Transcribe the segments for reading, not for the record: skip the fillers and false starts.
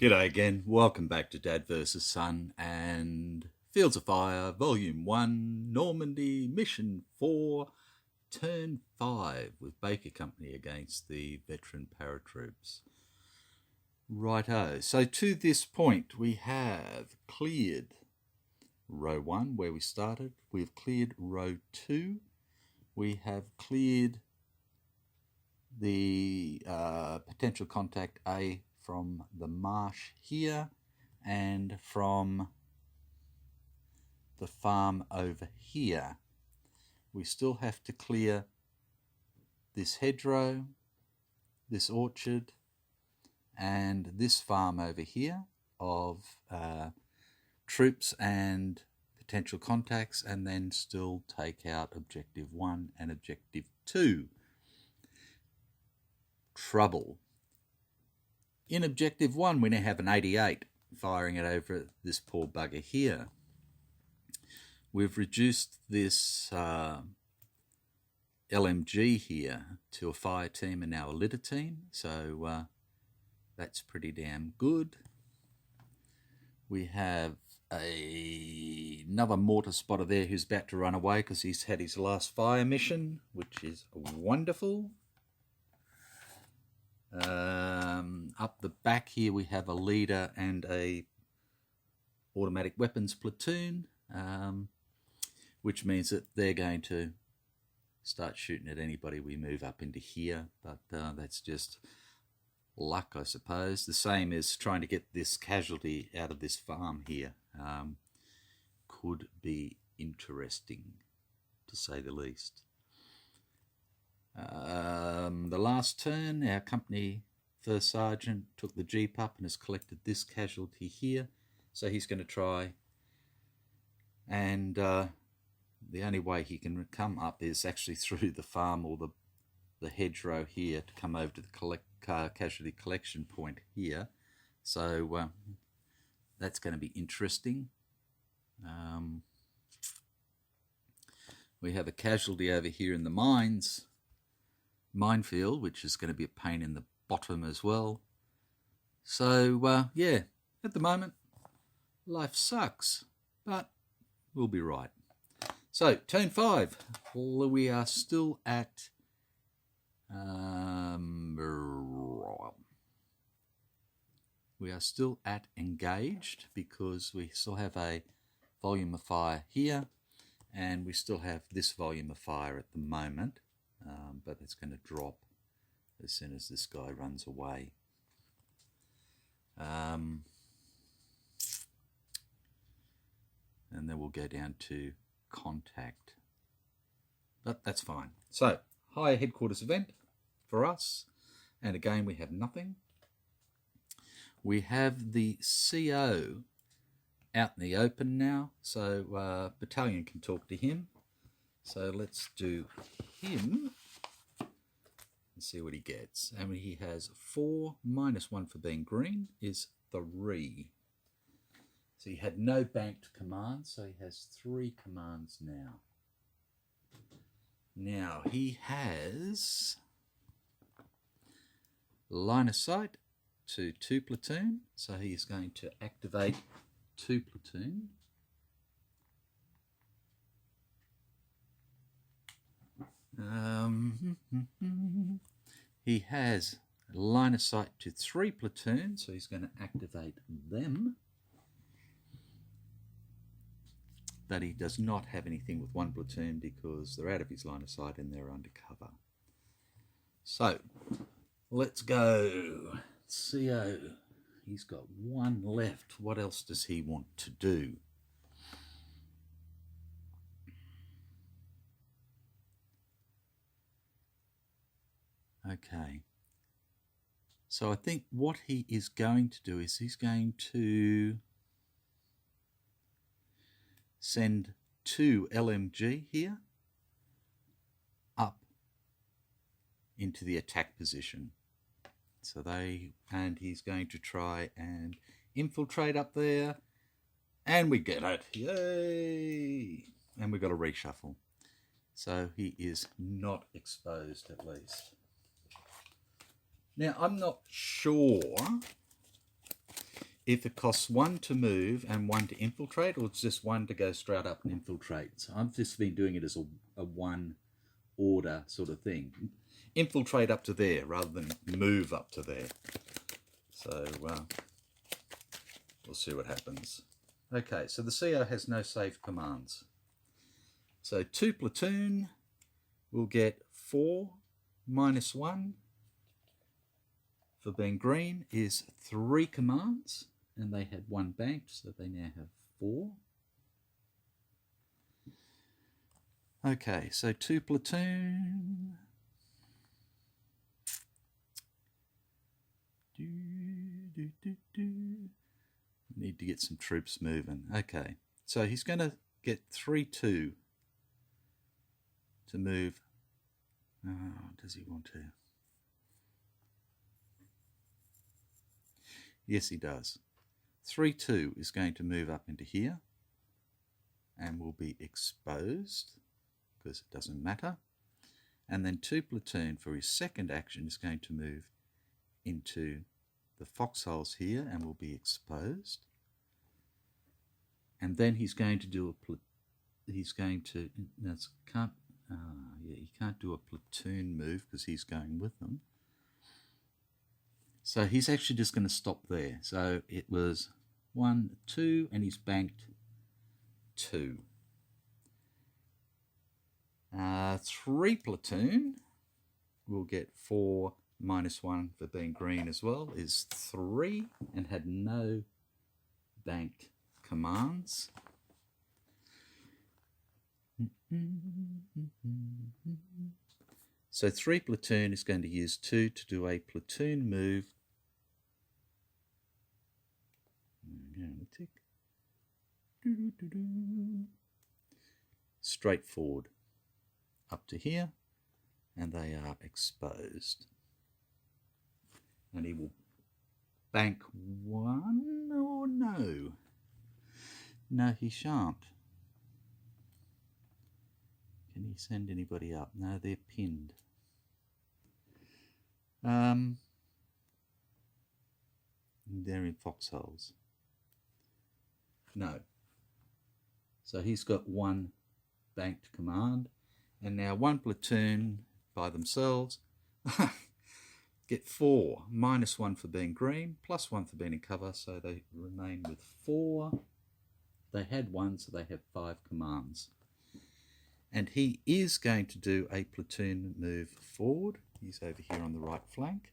G'day again, welcome back to Dad vs Son and Fields of Fire, Volume 1, Normandy, Mission 4, Turn 5 with Baker Company against the veteran paratroops. Righto, so to this point we have cleared row 1 where we started, we've cleared row 2, we have cleared the potential contact A from the marsh here and from the farm over here. We still have to clear this hedgerow, this orchard, and this farm over here of troops and potential contacts, and then still take out Objective 1 and Objective 2. Trouble. In Objective 1, we now have an 88 firing it over this poor bugger here. We've reduced this LMG here to a fire team and now a litter team, so that's pretty damn good. We have another mortar spotter there who's about to run away because he's had his last fire mission, which is wonderful. Up the back here we have a leader and a automatic weapons platoon, which means that they're going to start shooting at anybody we move up into here, but that's just luck, I suppose. The same as trying to get this casualty out of this farm here. Could be interesting, to say the least. The last turn, our company first sergeant took the Jeep up and has collected this casualty here, so he's going to try, and the only way he can come up is actually through the farm or the hedgerow here to come over to the casualty collection point here, so that's going to be interesting. We have a casualty over here in the minefield, which is going to be a pain in the bottom as well. So yeah, at the moment life sucks, but we'll be right. So turn 5, we are still at engaged because we still have a volume of fire here and we still have this volume of fire at the moment. But it's going to drop as soon as this guy runs away. And then we'll go down to contact. But that's fine. So, higher headquarters event for us. And again, we have nothing. We have the CO out in the open now. So, battalion can talk to him. So let's do him and see what he gets. And he has 4 minus 1 for being green is 3. So he had no banked commands, so he has 3 commands now. Now he has line of sight to 2 platoon, so he is going to activate 2 platoon. He has line of sight to 3 platoons, so he's going to activate them. But he does not have anything with 1 platoon because they're out of his line of sight and they're undercover. So let's go. CO, he's got 1 left. What else does he want to do? Okay, so I think what he is going to do is he's going to send 2 LMG here up into the attack position. So and he's going to try and infiltrate up there, and we get it, yay! And we got a reshuffle. So he is not exposed at least. Now, I'm not sure if it costs 1 to move and 1 to infiltrate, or it's just 1 to go straight up and infiltrate. So I've just been doing it as a one order sort of thing. Infiltrate up to there rather than move up to there. So we'll see what happens. Okay, so the CO has no save commands. So 2 platoon will get 4 minus 1 for being green is 3 commands, and they had 1 banked, so they now have 4. Okay, so 2 platoon. Need to get some troops moving. Okay, so he's going to get 3-2 to move. Oh, does he want to? Yes, he does. 3-2 is going to move up into here and will be exposed because it doesn't matter. And then 2 platoon for his second action is going to move into the foxholes here and will be exposed. And then he's going to do he can't do a platoon move because he's going with them. So he's actually just going to stop there. So it was 1, 2, and he's banked 2. 3 platoon will get 4 minus 1 for being green as well, is 3, and had no banked commands. So 3 platoon is going to use 2 to do a platoon move. Straight forward up to here, and they are exposed. And he will bank 1 or no? No, he shan't. Can he send anybody up? No, they're pinned. They're in foxholes. No. So he's got 1 banked command, and now 1 platoon by themselves get 4 minus 1 for being green, plus 1 for being in cover, so they remain with 4. They had 1, so they have 5 commands. And he is going to do a platoon move forward. He's over here on the right flank.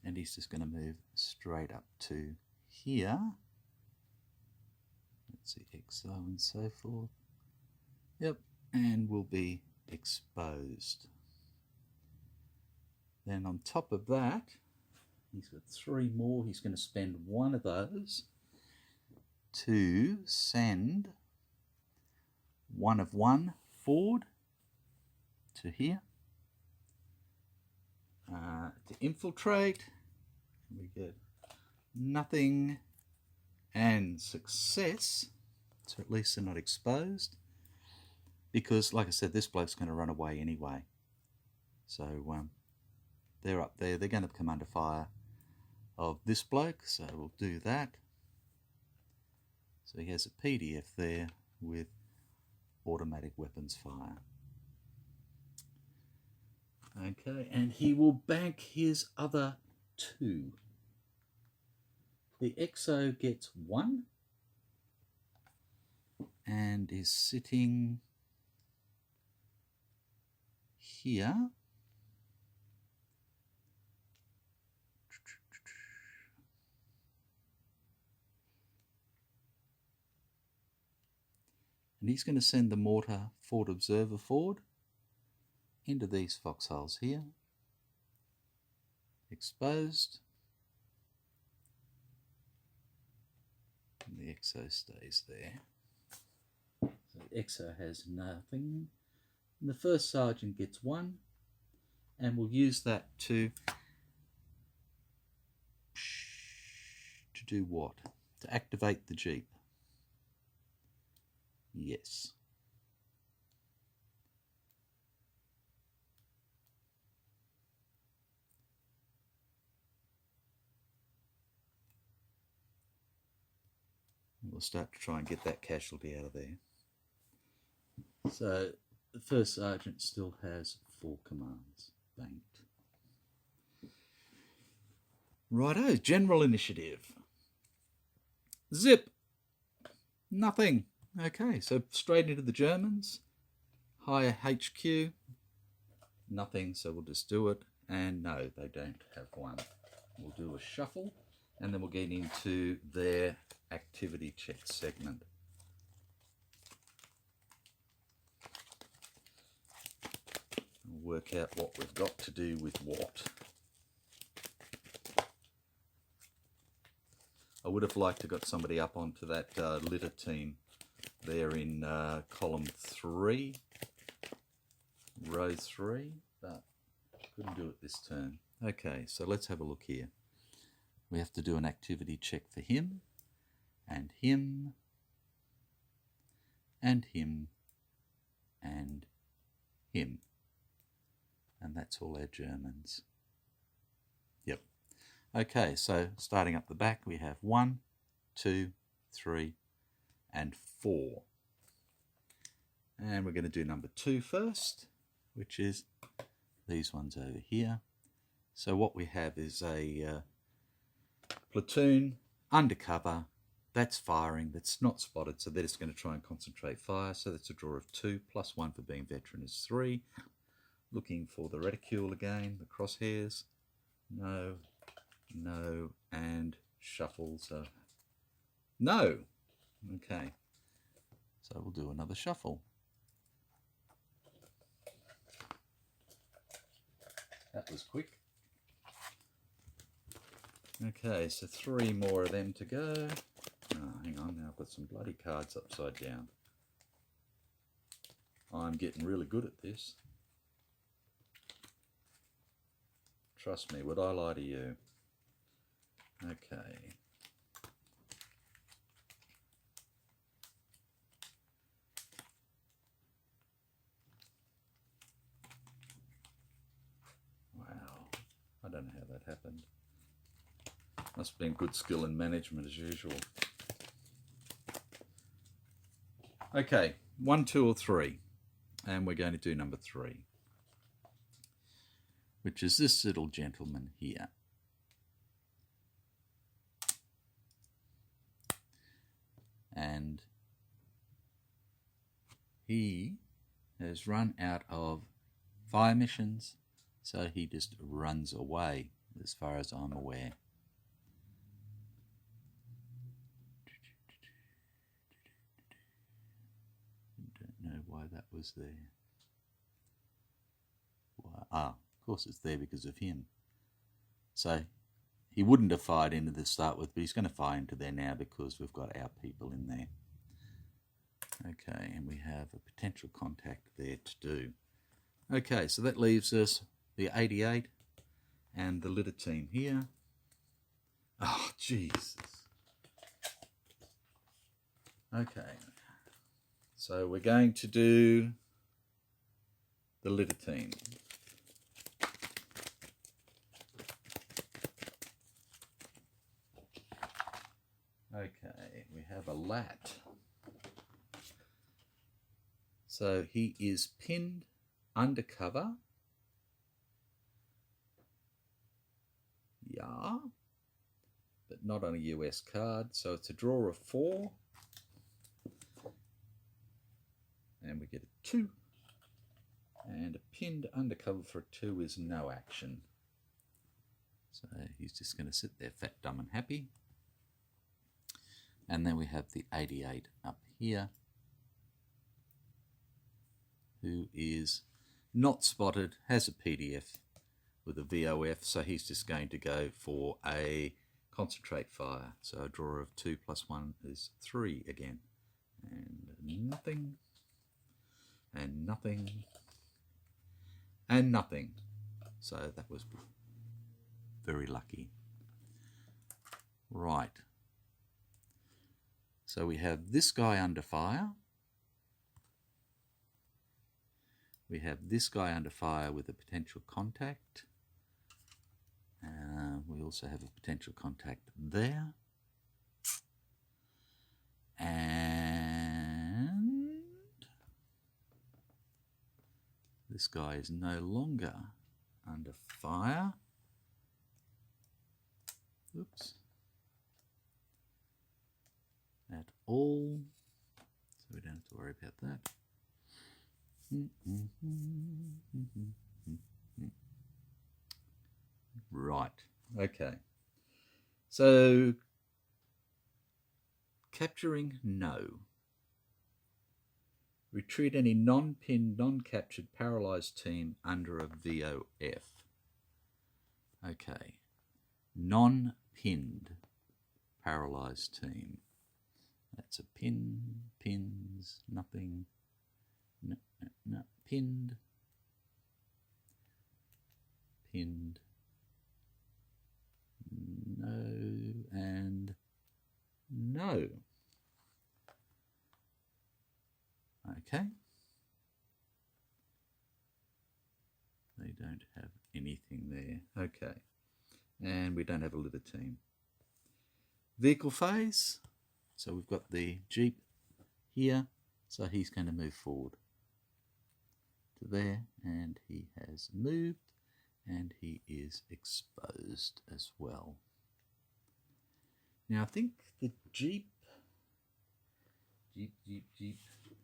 And he's just going to move straight up to here. Let's see, XO and so forth. Yep, and will be exposed. Then on top of that, he's got 3 more. He's going to spend 1 of those to send 1 of 1 forward to here. To infiltrate, we get nothing and success, so at least they're not exposed, because like I said, this bloke's going to run away anyway. So they're up there, they're going to come under fire of this bloke, so we'll do that. So he has a PDF there with automatic weapons fire. Okay, and he will bank his other 2. The XO gets 1 and is sitting here. And he's going to send the mortar forward observer forward into these foxholes here, exposed, and the XO stays there. So the XO has nothing. And the first sergeant gets 1, and we'll use that to do what? To activate the Jeep. Yes. we'll start to try and get that casualty out of there. So the first sergeant still has 4 commands banked. Righto, general initiative. Zip. Nothing. Okay, so straight into the Germans. Higher HQ. Nothing, so we'll just do it. And no, they don't have one. We'll do a shuffle, and then we'll get into their activity check segment. We'll work out what we've got to do with what. I would have liked to got somebody up onto that litter team there in column 3, row 3, but couldn't do it this turn. Okay, so let's have a look here. We have to do an activity check for him, and him, and him, and him. And that's all our Germans. Yep. Okay, so starting up the back, we have 1, 2, 3, and 4. And we're going to do number 2 first, which is these ones over here. So what we have is a platoon undercover that's firing, that's not spotted, so they're just going to try and concentrate fire. So that's a draw of 2, plus 1 for being veteran is 3. Looking for the reticule again, the crosshairs. No, no, and shuffle. So no. Okay, so we'll do another shuffle. That was quick. Okay, so 3 more of them to go. Oh, hang on, now I've got some bloody cards upside down. I'm getting really good at this. Trust me, would I lie to you? Okay. Wow, I don't know how that happened. Must have been good skill in management as usual. Okay, 1, 2, or 3. And we're going to do number 3. Which is this little gentleman here. And he has run out of fire missions, so he just runs away, as far as I'm aware. Don't know why that was there. Why? Ah, of course it's there because of him. So he wouldn't have fired into to start with, but he's going to fire into there now because we've got our people in there. Okay, and we have a potential contact there to do. Okay, so that leaves us the 88 and the litter team here. Oh, Jesus. Okay, so we're going to do the litter team. Okay, we have a lat. So he is pinned undercover. Yeah. But not on a US card. So it's a draw of 4. And we get a 2. And a pinned undercover for a 2 is no action. So he's just going to sit there fat, dumb and happy. And then we have the 88 up here, who is not spotted, has a PDF with a VOF, so he's just going to go for a concentrate fire. So a draw of 2 plus 1 is 3 again. And nothing, and nothing, and nothing. So that was very lucky. Right. So we have this guy under fire. We have this guy under fire with a potential contact. We also have a potential contact there. this guy is no longer under fire. Oops. At all. So we don't have to worry about that. Right. Okay. So capturing, no. Retreat any non-pinned, non-captured, paralysed team under a VOF. Okay. Non-pinned, paralysed team. That's a pin, pins, nothing. No, no, no. Pinned. Pinned. No and no. Okay. They don't have anything there. Okay. And we don't have a litter team. Vehicle phase. So we've got the Jeep here. So he's going to move forward to there. And he has moved. And he is exposed as well. Now I think the Jeep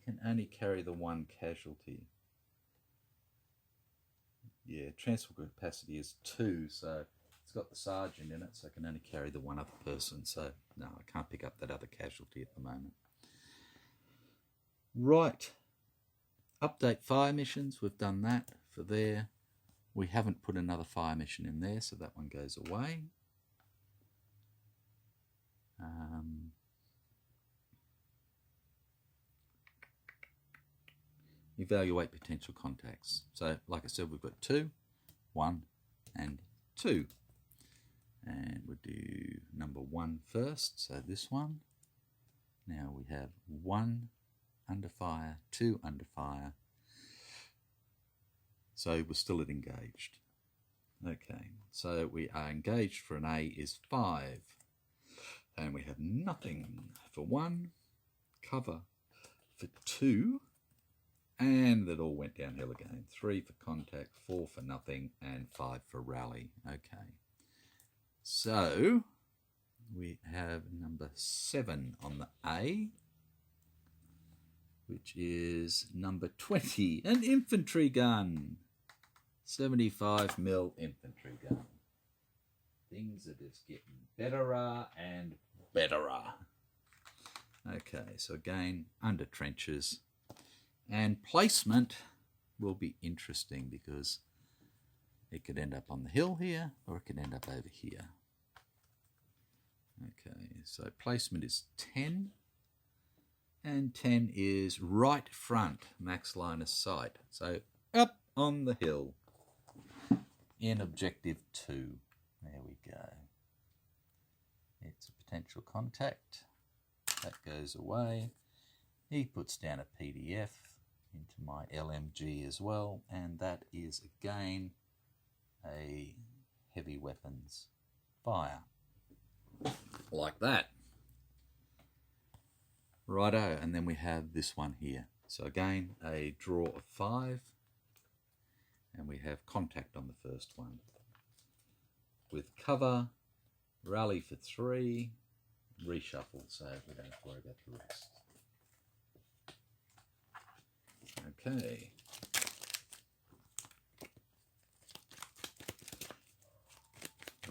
can only carry the one casualty. Yeah, transport capacity is 2, so it's got the sergeant in it, so it can only carry the one other person. So no, I can't pick up that other casualty at the moment. Right, update fire missions. We've done that for there. We haven't put another fire mission in there, so that one goes away. Evaluate potential contacts. So, like I said, we've got 2, 1, and 2. And we'll do number 1 first, so this one. Now we have 1 under fire, 2 under fire. So we're still at engaged. Okay, so we are engaged for an A is 5. And we have nothing for 1, cover for 2, and that all went downhill again. 3 for contact, 4 for nothing, and 5 for rally. Okay, so we have number 7 on the A, which is number 20, an infantry gun. 75mm infantry gun. Things are just getting betterer and betterer. Okay, so again, under trenches. And placement will be interesting because it could end up on the hill here or it could end up over here. Okay, so placement is 10. And 10 is right front, max line of sight. So up on the hill in objective 2. There we go. It's a potential contact. That goes away. He puts down a PDF into my LMG as well, and that is again a heavy weapons fire. Like that. Righto, and then we have this one here. So again, a draw of 5, and we have contact on the first one. With cover, rally for 3, reshuffle, so we don't have to worry about the rest. Okay.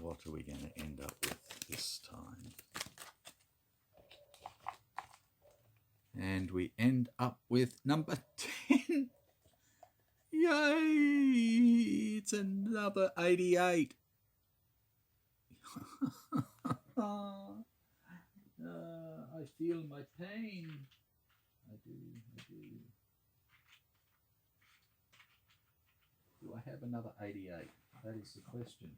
What are we going to end up with this time? And we end up with number 10. Yay! It's another 88. I feel my pain. I do. Do I have another 88? That is the question.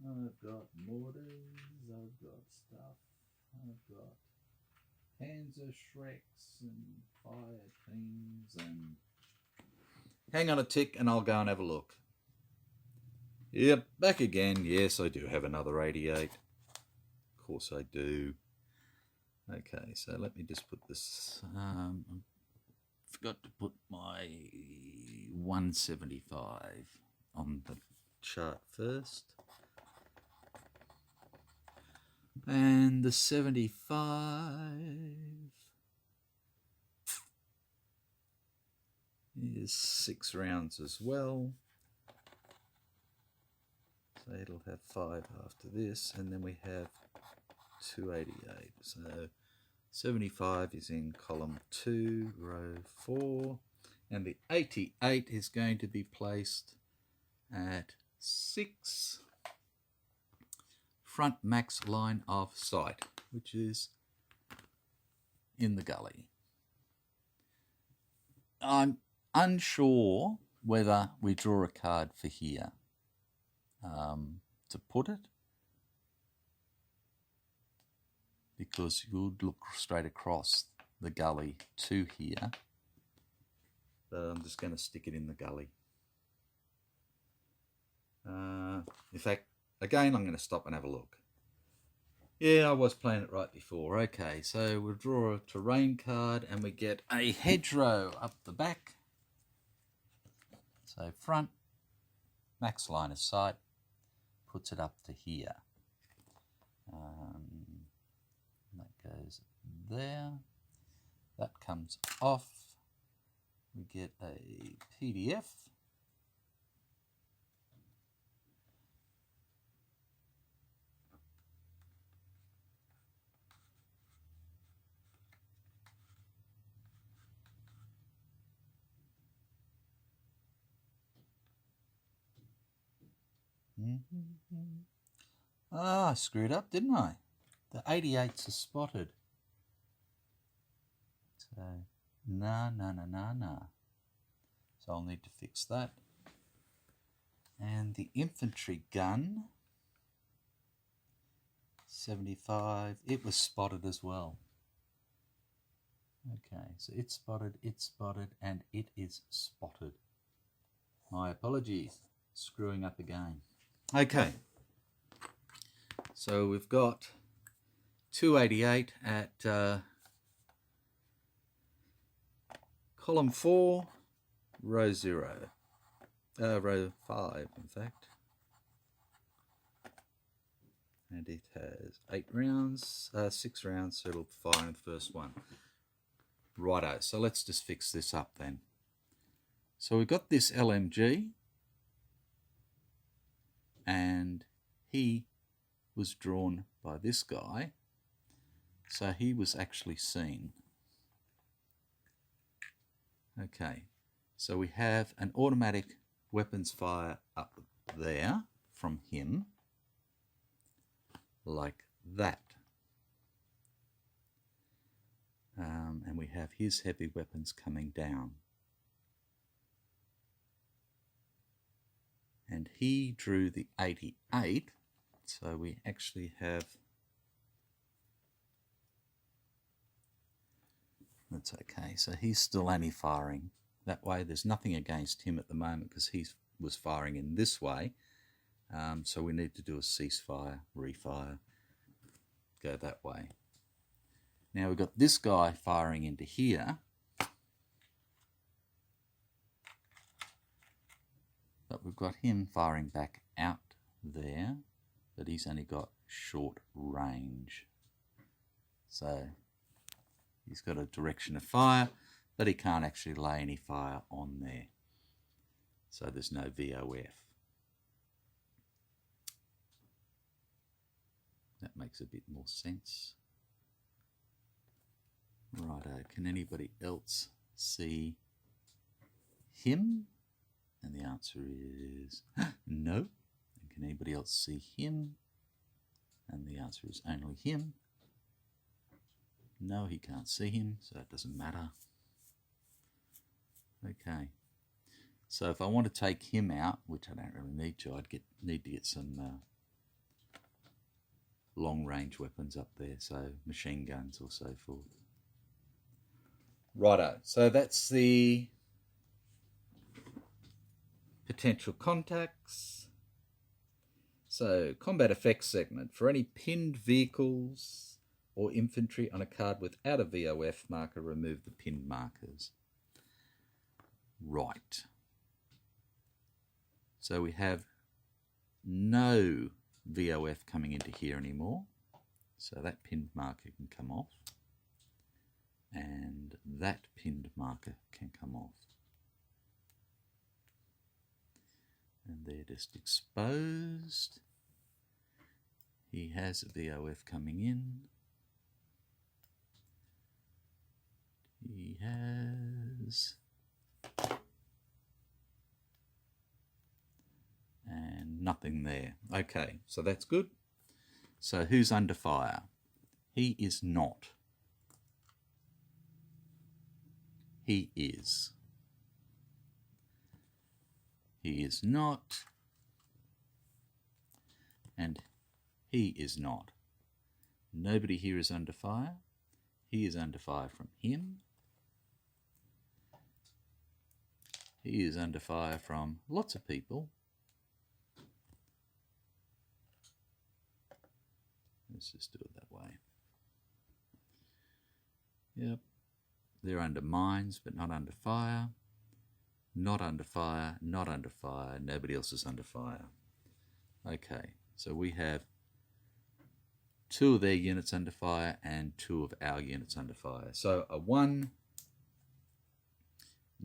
I've got mortars, I've got stuff, I've got Panzer Shreks and fire teams and... Hang on a tick and I'll go and have a look. Yep, back again. Yes, I do have another 88. Of course I do. Okay, so let me just put this... forgot to put my 175 on the chart first. And the 75 is 6 rounds as well. So it'll have 5 after this, and then we have 288. So 75 is in column 2, row 4, and the 88 is going to be placed at 6, front max line of sight, which is in the gully. I'm unsure whether we draw a card for here to put it, because you would look straight across the gully to here, but I'm just going to stick it in the gully. In fact, again, I'm going to stop and have a look. Yeah, I was playing it right before. Okay, so we'll draw a terrain card and we get a hedgerow up the back. So front, max line of sight, puts it up to here. That goes there. That comes off. We get a PDF. Ah, I screwed up, didn't I? The 88s are spotted. So, nah. So I'll need to fix that. And the infantry gun, 75, it was spotted as well. Okay, so it's spotted, and it is spotted. My apologies, screwing up again. Okay, so we've got 288 at column 4, row 0, row 5 in fact, and it has 8 rounds, 6 rounds, so it'll fire in the first one. Righto, so let's just fix this up then. So we've got this LMG, and he was drawn by this guy, so he was actually seen. Okay, so we have an automatic weapons fire up there from him, like that. And we have his heavy weapons coming down. And he drew the 88, so we actually have, that's okay, so he's still only firing that way. There's nothing against him at the moment because he was firing in this way, so we need to do a ceasefire, refire, go that way. Now we've got this guy firing into here, but we've got him firing back out there, but he's only got short range. So he's got a direction of fire, but he can't actually lay any fire on there. So there's no VOF. That makes a bit more sense. Righto, can anybody else see him? And the answer is no. And can anybody else see him? And the answer is only him. No, he can't see him, so it doesn't matter. Okay. So if I want to take him out, which I don't really need to, I'd need to get some long-range weapons up there, so machine guns or so forth. Righto, so that's the potential contacts. So, combat effects segment. For any pinned vehicles or infantry on a card without a VOF marker, remove the pinned markers. right. So we have no VOF coming into here anymore. So that pinned marker can come off. And that pinned marker can come off. And they're just exposed. He has a VOF coming in. He has... and nothing there. Okay, so that's good. So who's under fire? He is not. He is. He is not. And he is not. Nobody here is under fire. He is under fire from him. He is under fire from lots of people. Let's just do it that way. Yep. They're under mines, but not under fire. Not under fire, not under fire. Nobody else is under fire. Okay, so we have 2 of their units under fire and 2 of our units under fire. So a 1,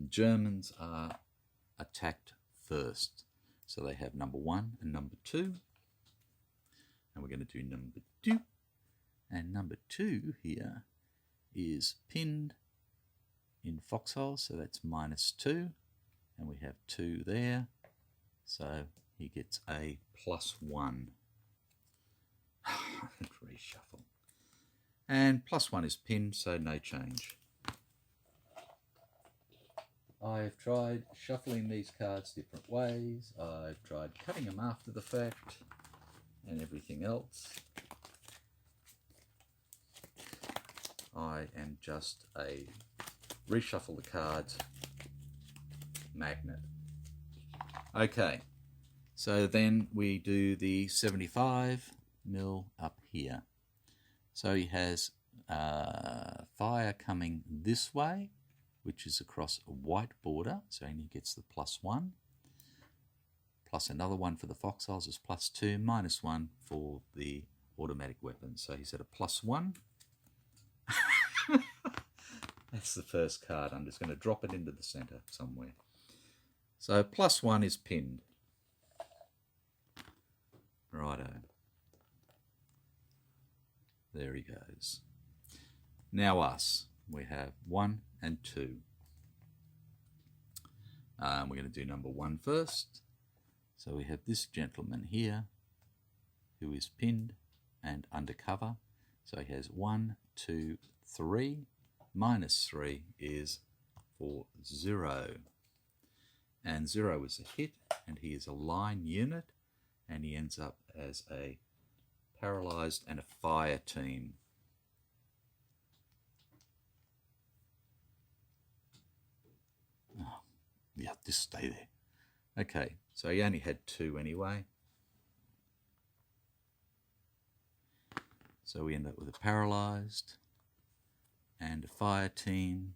Germans are attacked first. So they have number 1 and number 2. And we're going to do number 2. And number 2 here is pinned in foxholes, so that's -2. And we have 2 there. So he gets a +1. Reshuffle. And +1 is pinned, so no change. I've tried shuffling these cards different ways. I've tried cutting them after the fact and everything else. I am just a reshuffle the cards magnet. Okay, so then we do the 75mm up here. So he has fire coming this way, which is across a white border, so he gets the +1, plus another 1 for the foxholes is +2, -1 for the automatic weapons. So he's at a +1. That's the first card. I'm just going to drop it into the center somewhere. So +1 is pinned. Righto. There he goes. Now us. We have 1 and 2. We're going to do number 1 first. So we have this gentleman here who is pinned and undercover. So he has 1, 2, 3. -3 is for 0. And 0 is a hit, and he is a line unit, and he ends up as a paralyzed and a fire team. Oh, yeah, just stay there. Okay, so he only had 2 anyway. So we end up with a paralyzed and a fire team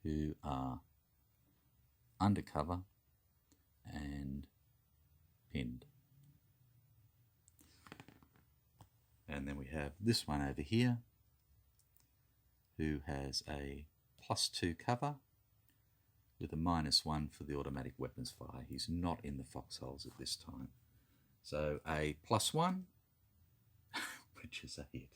who are undercover and pinned. And then we have this one over here who has a +2 cover with a -1 for the automatic weapons fire. He's not in the foxholes at this time. So a +1, which is a hit.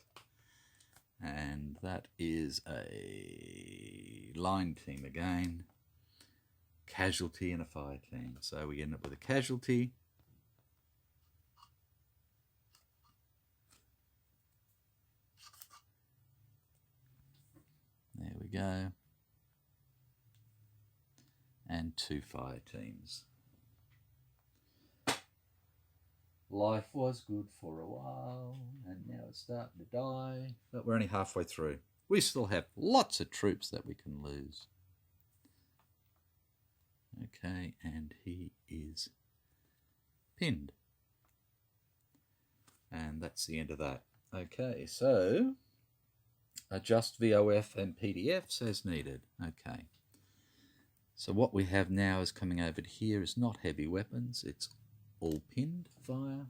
And that is a line team again. Casualty and a fire team. So we end up with a casualty. There we go. And 2 fire teams. Life was good for a while, and now it's starting to die. But we're only halfway through. We still have lots of troops that we can lose. Okay, and he is pinned. And that's the end of that. Okay, so adjust VOF and PDFs as needed. Okay. So what we have now is coming over here is not heavy weapons, it's all pinned fire.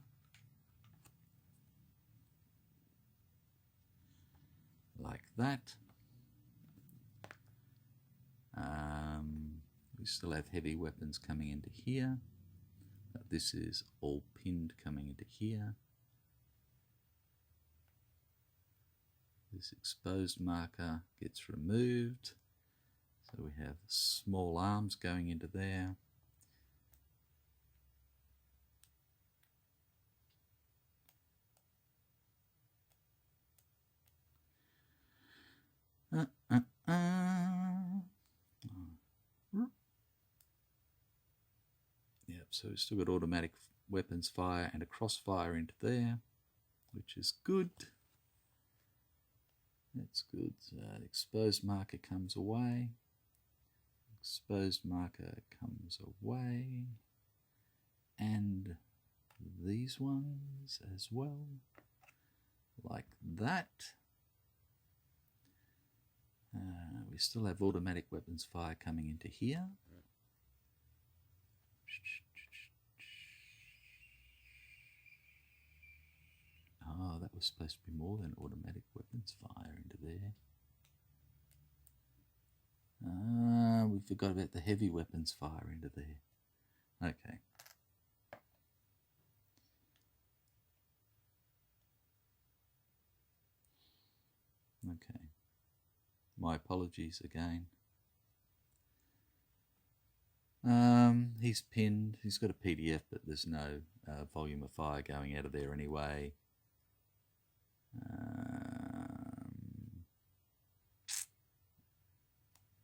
Like that. We still have heavy weapons coming into here. But this is all pinned coming into here. This exposed marker gets removed. So we have small arms going into there. Yep, so we've still got automatic weapons fire and a crossfire into there, which is good. That's good. So the exposed marker comes away. Exposed marker comes away. And these ones as well. Like that. We still have automatic weapons fire coming into here. Oh, that was supposed to be more than automatic weapons fire into there. We forgot about the heavy weapons fire into there. Okay. Okay. My apologies again. He's pinned. He's got a PDF, but there's no volume of fire going out of there anyway.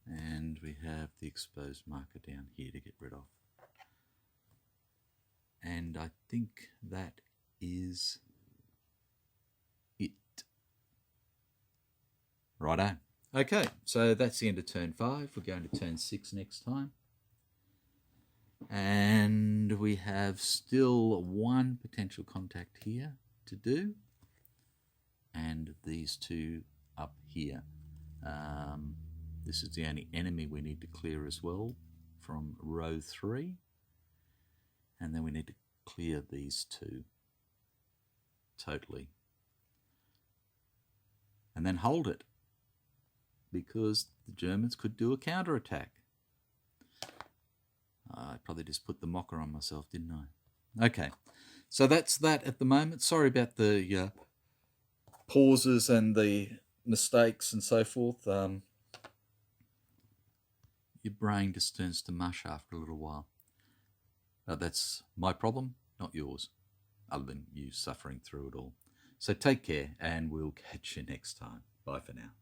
And we have the exposed marker down here to get rid of. And I think that is it. Righto. Okay, so that's the end of turn 5. We're going to turn 6 next time. And we have still one potential contact here to do. And these two up here. This is the only enemy we need to clear as well from row 3. And then we need to clear these two totally. And then hold it, because the Germans could do a counterattack. I probably just put the mocker on myself, didn't I? Okay, so that's that at the moment. Sorry about the pauses and the mistakes and so forth. Your brain just turns to mush after a little while. That's my problem, not yours, other than you suffering through it all. So take care, and we'll catch you next time. Bye for now.